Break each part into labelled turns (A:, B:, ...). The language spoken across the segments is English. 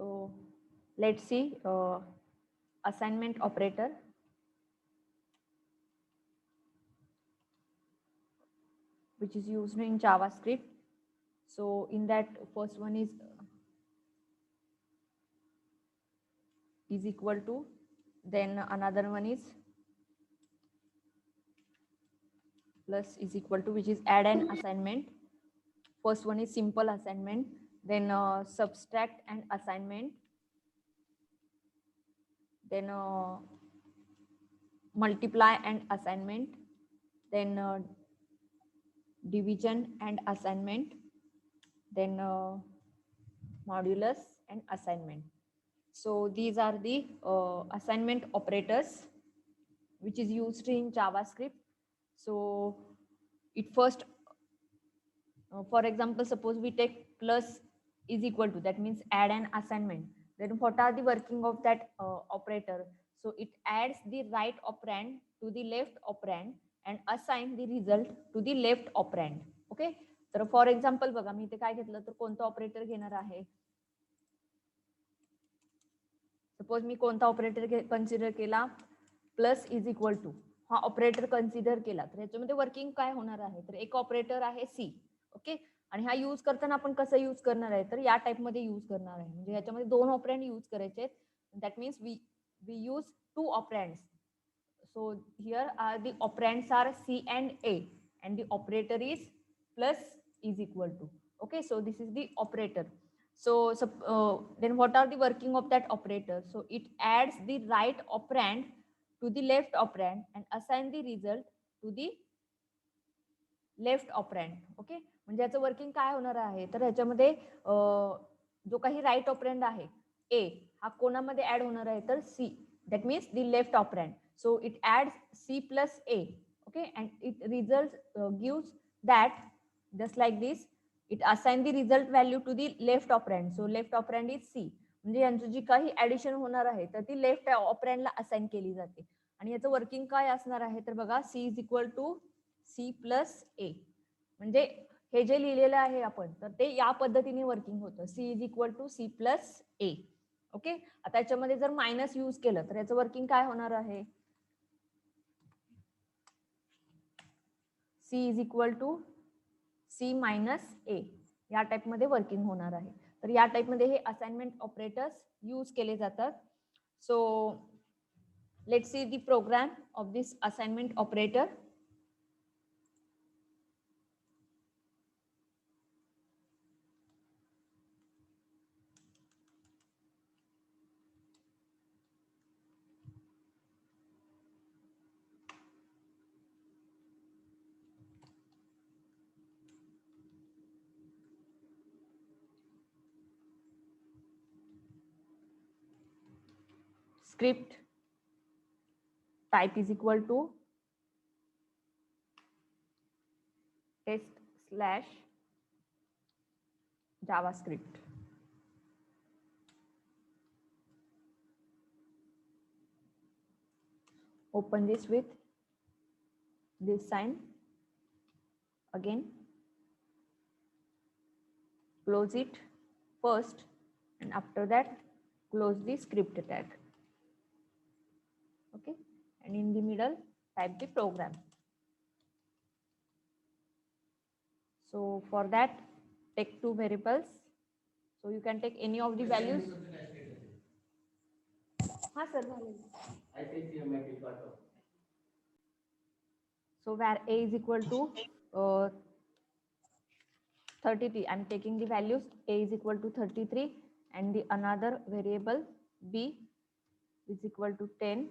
A: So let's see assignment operator, which is used in JavaScript. So in that, first one is equal to, then another one is plus is equal to, which is add an assignment. First one is simple assignment, then subtract and assignment, then multiply and assignment, then division and assignment, then modulus and assignment. So these are the assignment operators which is used in JavaScript. So it first, for example, suppose we take plus is equal to, that means add an assignment. Then what are the working of that operator? So it adds the right operand to the left operand and assign the result to the left operand. Okay, तर for example बघा, मी इथे काय घेतलं तर कोणतं operator घेणार आहे. Suppose मी कोणता ऑपरेटर कन्सिडर केला, प्लस इज इक्वल टू हा ऑपरेटर कन्सिडर केला, तर ह्याच्यामध्ये वर्किंग काय होणार आहे, तर एक ऑपरेटर आहे सी. ओके, आणि हा यूज करताना आपण कसं यूज करणार आहे, तर या टाइप मध्ये यूज करणार आहे. म्हणजे ह्याच्यामध्ये दोन ऑपरँड यूज करायचे आहेत. That means we use two operands. So here are the operands are C and A, and the operator is plus is equal to. Okay, so this is the operator. So then what are the working of that operator? So it adds the right operand to the left operand and assign the result to the left operand. Okay, म्हणजे याचं working काय होणार आहे, तर ह्याच्यामध्ये जो काही right ऑपरँड आहे ए हा कोणामध्ये ऍड होणार आहे, तर C, that means the left operand. So it adds C plus A, okay, and it results gives that just like this. It assign the result value to the left operand. So left operand is C. म्हणजे यांची जी काही addition होणार आहे तर ती left ऑपरँडला assign केली जाते. आणि याचं वर्किंग काय असणार आहे, तर बघा C is equal to C plus A. म्हणजे हे जे लिहिलेलं आहे आपण, तर ते या पद्धतीने वर्किंग होतं. C is equal to C plus A. Okay, आता याच्यामध्ये जर मायनस यूज केलं तर याचं वर्किंग काय होणार आहे, C is equal to C minus A. या टाइप मध्ये वर्किंग होणार आहे. तर या टाइप मध्ये हे असाइनमेंट ऑपरेटर्स यूज केले जातात. So let's see the program of this assignment operator. Script type is equal to test/JavaScript. Open this with this sign. Again, close it first, and after that close the script tag. Okay, and in the middle type the program. So for that, take two variables. So you can take any of the values. हाँ sir, so where a is equal to 33, I'm taking the values. A is equal to 33, and the another variable b is equal to 10.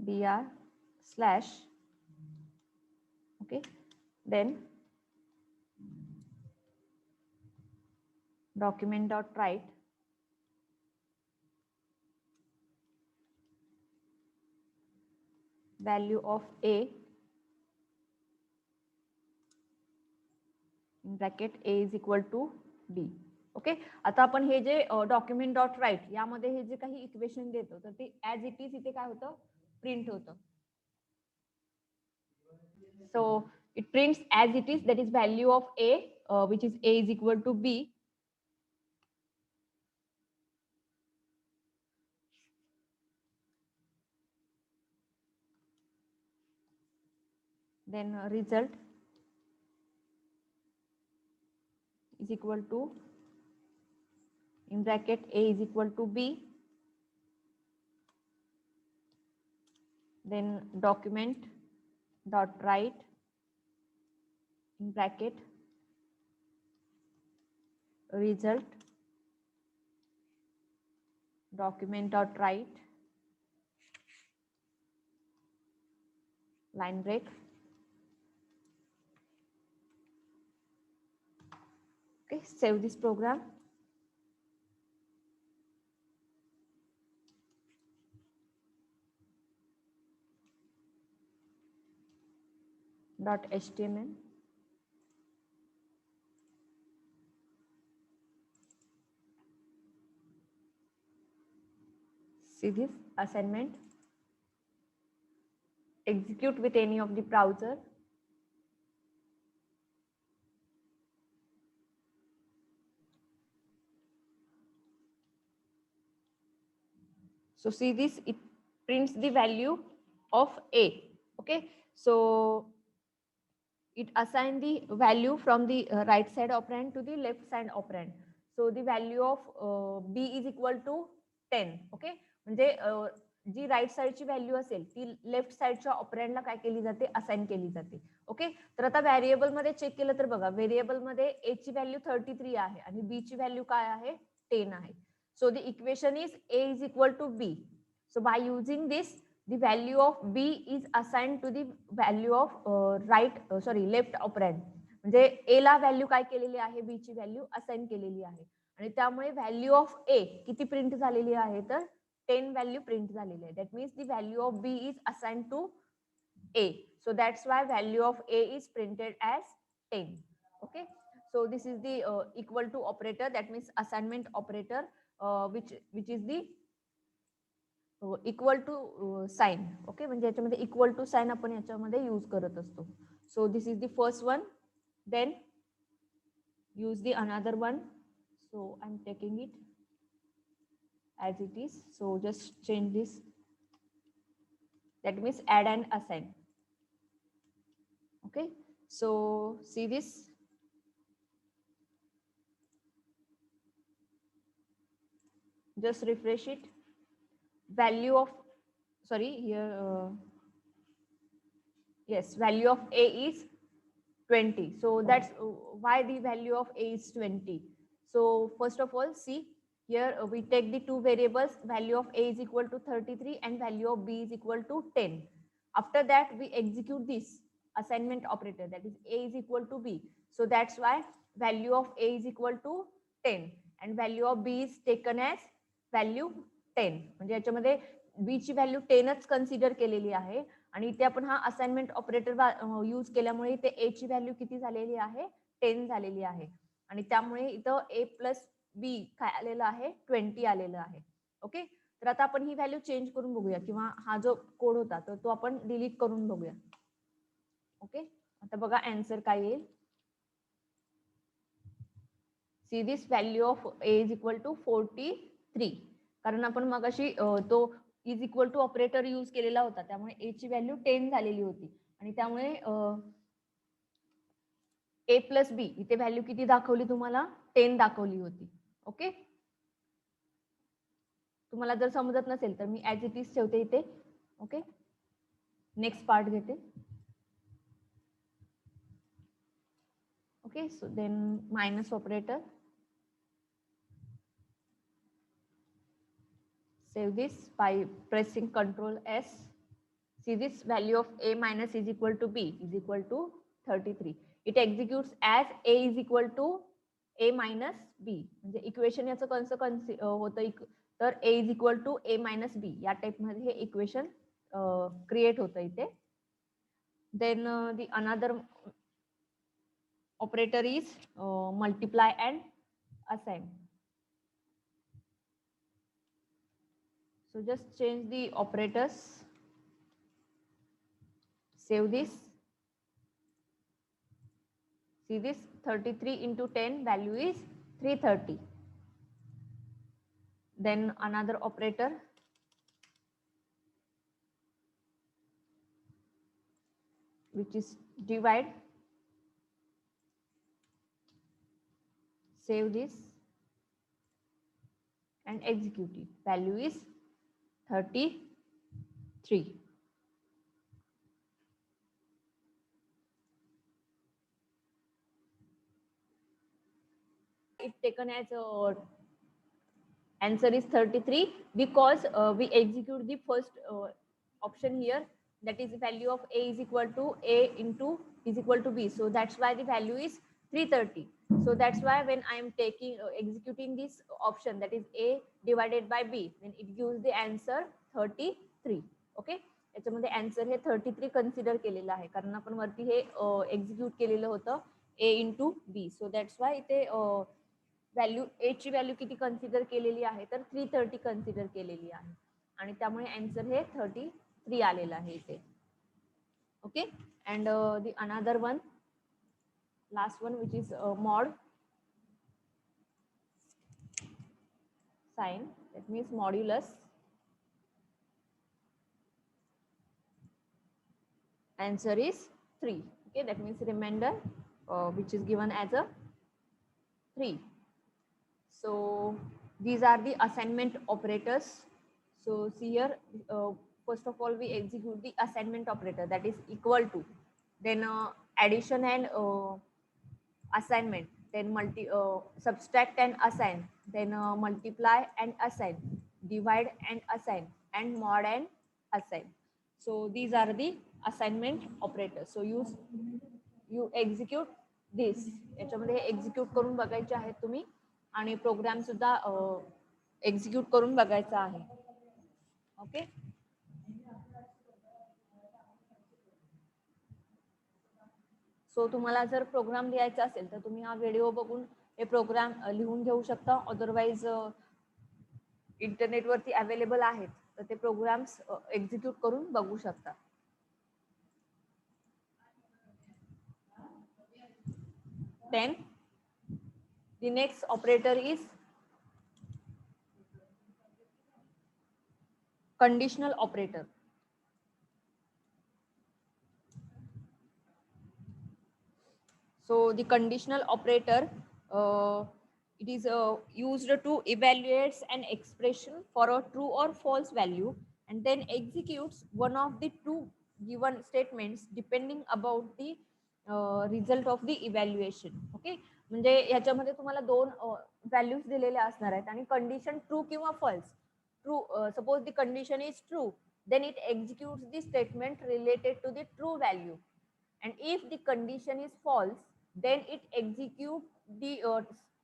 A: br slash, okay, then document dot write value of a in bracket a is equal to b. Okay, आता आपण हे जे document dot right यामध्ये हे जे काही equation देतो तर ते as it is इथे काय होतं, प्रिंट होतं. So it prints as it is, that is value of A which is A is equal to B. Then result is equal to, in bracket, a is equal to b. Then document dot write, in bracket, result document dot write, line break. Okay, save this program. .html. See this assignment. Execute with any of the browser. So see this, it prints the value of a. Okay, so it assign the value from the right side operand to the left side operand. So the value of b is equal to 10. Okay, म्हणजे जी right साइडची value असेल ती left साइडच्या ऑपरंडला काय केली जाते, assign केली जाते. Okay, तर आता व्हेरिएबल मध्ये चेक केलं तर बघा, व्हेरिएबल मध्ये a ची व्हॅल्यू 33 आहे आणि b ची व्हॅल्यू काय आहे, 10 आहे. So the equation is a is equal to b. So by using this the value of b is assigned to the value of left operand. म्हणजे a ला व्हॅल्यू काय केलेली आहे, b ची value assign केलेली आहे आणि त्यामुळे value of a किती प्रिंट झालेली आहे, तर 10 व्हॅल्यू प्रिंट झालेली आहे. That means the value of b is assign to a. So that's why value of a is printed as 10. Okay, so this is the equal to operator, that means assignment operator, which is the equal to sign. Okay, म्हणजे याच्यामध्ये equal to sign आपण याच्यामध्ये use करत असतो. So this is the first one. Then use the another one. So I am taking it as it is. So just change this. That means add and assign. Okay, so see this. Just refresh it. Value of, sorry, here yes, value of a is 20. So that's why the value of a is 20. So first of all, see here we take the two variables, value of a is equal to 33 and value of b is equal to 10. After that we execute this assignment operator, that is a is equal to b. So that's why value of a is equal to 10 and value of b is taken as value 10. म्हणजे याच्यामध्ये b ची value 10च consider केलेली आहे आणि इथे आपण हा assignment operator use केल्यामुळे इथे a ची व्हॅल्यू किती झालेली आहे, 10 झालेली आहे आणि त्यामुळे इथं a प्लस b काय आलेलं आहे, 20 आलेलं आहे. ओके, तर आता आपण ही व्हॅल्यू चेंज करून बघूया किंवा हा जो कोड होता तर तो आपण डिलीट करून बघूया. ओके, आता बघा आन्सर काय येईल. See this value of a is equal to 43. कारण आपण मगाशी तो is equal to operator use केलेला होता त्यामुळे a ची व्हॅल्यू 10 झालेली होती आणि त्यामुळे a प्लस बी इथे व्हॅल्यू किती दाखवली तुम्हाला, 10 दाखवली होती. ओके, तुम्हाला जर समजत नसेल तर मी ऍज इट इज ठेवते इथे. ओके, नेक्स्ट पार्ट घेते. Okay, so then minus operator. Save this by pressing Ctrl S. See this value of a minus is equal to b is equal to 33. It executes as a is equal to a minus b. म्हणजे equation याचं कसं होतं तर a is equal to a minus b या type मध्ये हे equation create होतं इथे. Then the another operator is multiply and assign. So just change the operators, save this. See this 33 into 10 value is 330. Then another operator, which is divide. Save this and execute it. Value is 33. It's taken as answer is 33 because we execute the first option here, that is the value of a is equal to a into is equal to b. So that's why the value is 330. So that's why when I am taking executing this option, that is a divided by b, then it gives the answer 33. Okay, याच्यामध्ये answer हे 33 consider केलेलं आहे कारण आपण वरती हे execute केलेलं होतं a into B. So that's why इथे value ए ची व्हॅल्यू किती कन्सिडर केलेली आहे तर 330 कन्सिडर केलेली आहे आणि त्यामुळे आन्सर हे 33 आलेलं आहे इथे. Okay, and the another one, last one, which is mod sine, that means modulus. Answer is 3. Okay, that means remainder which is given as a 3. So these are the assignment operators. So see here, first of all we execute the assignment operator, that is equal to, then addition and assignment, then subtract and assign, then multiply and assign, divide and assign, and mod and assign. So these are the assignment operators. So you execute this. याच्यामध्ये execute करून बघायचे आहेत तुम्ही आणि programme सुद्धा execute करून बघायचा आहे. ओके, सो तुम्हाला जर प्रोग्राम लिहायचा असेल तर तुम्ही हा व्हिडिओ बघून हे प्रोग्राम लिहून घेऊ शकता. अदरवाईज इंटरनेटवरती अवेलेबल आहेत तर ते प्रोग्राम्स एक्झिक्यूट करून बघू शकता. Then the next operator is conditional operator. So the conditional operator, it is used to evaluate an expression for a true or false value and then executes one of the two given statements depending about the result of the evaluation. Okay, म्हणजे ह्याच्यामध्ये तुम्हाला दोन values दिलेल्या असणार आहेत आणि condition true किंवा false. True, suppose the condition is true, then it executes the statement related to the true value, and if the condition is false, then it executes the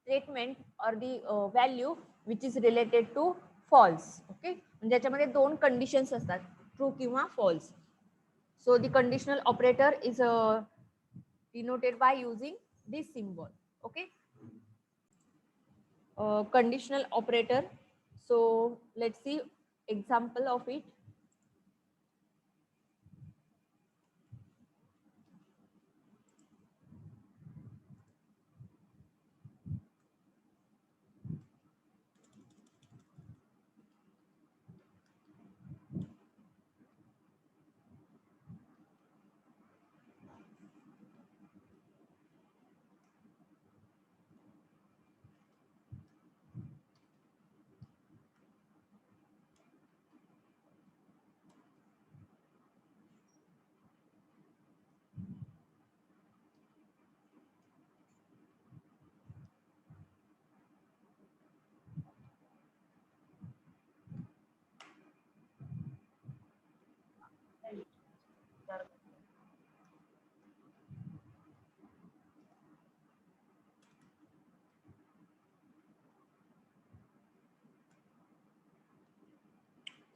A: statement or the value which is related to false. Okay, म्हणजे याच्यामध्ये दोन conditions असतात, true किंवा false. So the conditional operator is denoted by using this symbol. Okay, conditional operator. So let's see example of it.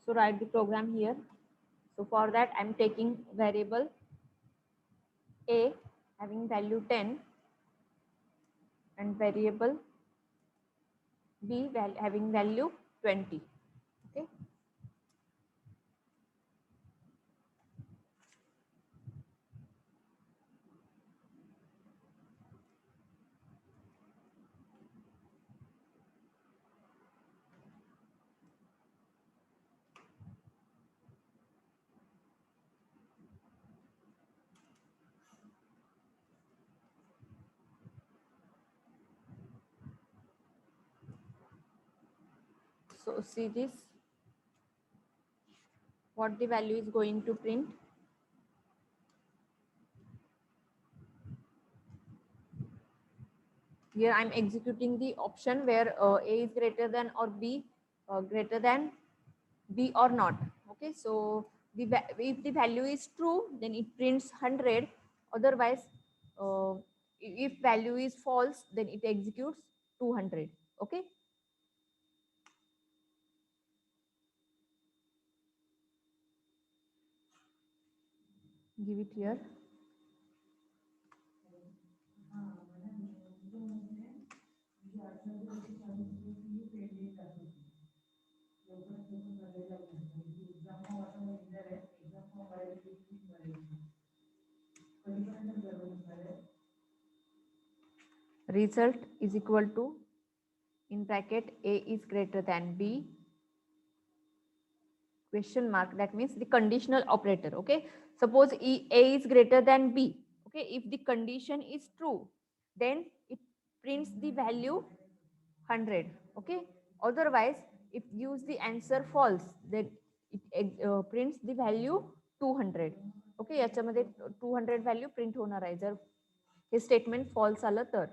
A: So write the program here. So for that I'm taking variable a having value 10 and variable B having value 20. Okay. So see this, what the value is going to print. Here I'm executing the option where A is greater than or B greater than B or not. Okay, so if the value is true, then it prints 100. Otherwise, uh, if value is false, then it executes 200. Okay. Give it here. Result is equal to, in bracket, A is greater than B, question mark, that means the conditional operator. Okay, suppose A is greater than B. Okay, if the condition is true, then it prints the value 100. Okay, otherwise if use the answer false, then it prints the value 200. Okay, याच्यामध्ये 200 value print होणार आहे जर हे statement false आलं तर.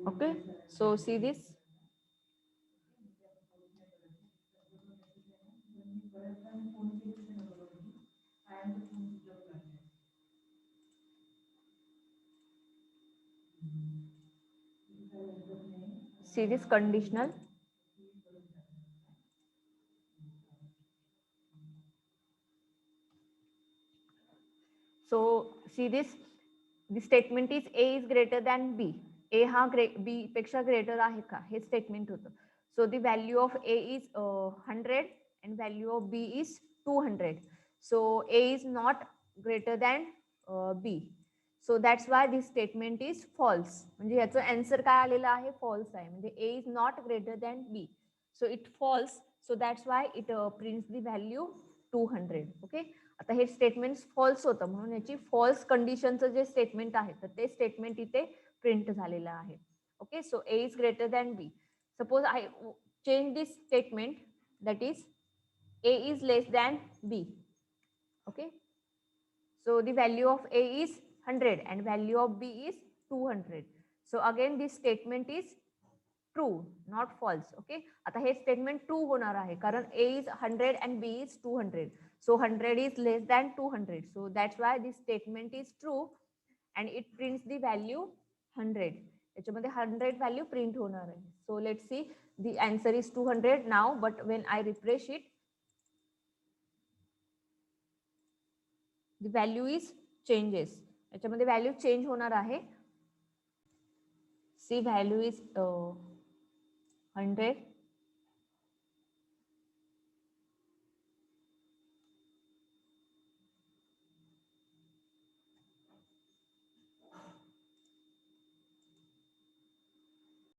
A: Okay, so see this. See this conditional. So see this, the statement is A is greater than B. A हा B पेक्षा greater आहे का हे statement होतं. So the value of A is 100 and value of B is 200. So A is not greater than B. So that's why this statement is false. म्हणजे याचं answer काय आलेलं आहे, false आहे. म्हणजे A is not greater than B. So it false. So that's why it prints the value 200. Okay. आता हे statement false होतं म्हणून याची फॉल्स कंडिशनचं जे स्टेटमेंट आहे तर ते स्टेटमेंट इथे प्रिंट झालेलं आहे. Okay, so A is greater than B. Suppose I change this statement, that is A is less than B. Okay, so the value of A is 100 and value of B is 200. So again this statement is true not false. Okay, आता हे statement true होणार आहे कारण A is 100 and B is 200. So 100 is less than 200. So that's why this statement is true and it prints the value 100. याच्यामध्ये 100 value print होणार आहे. So let's see, the answer is 200 now, but when I refresh it, the value is changes. याच्यामध्ये value change होणार आहे. See, value is 100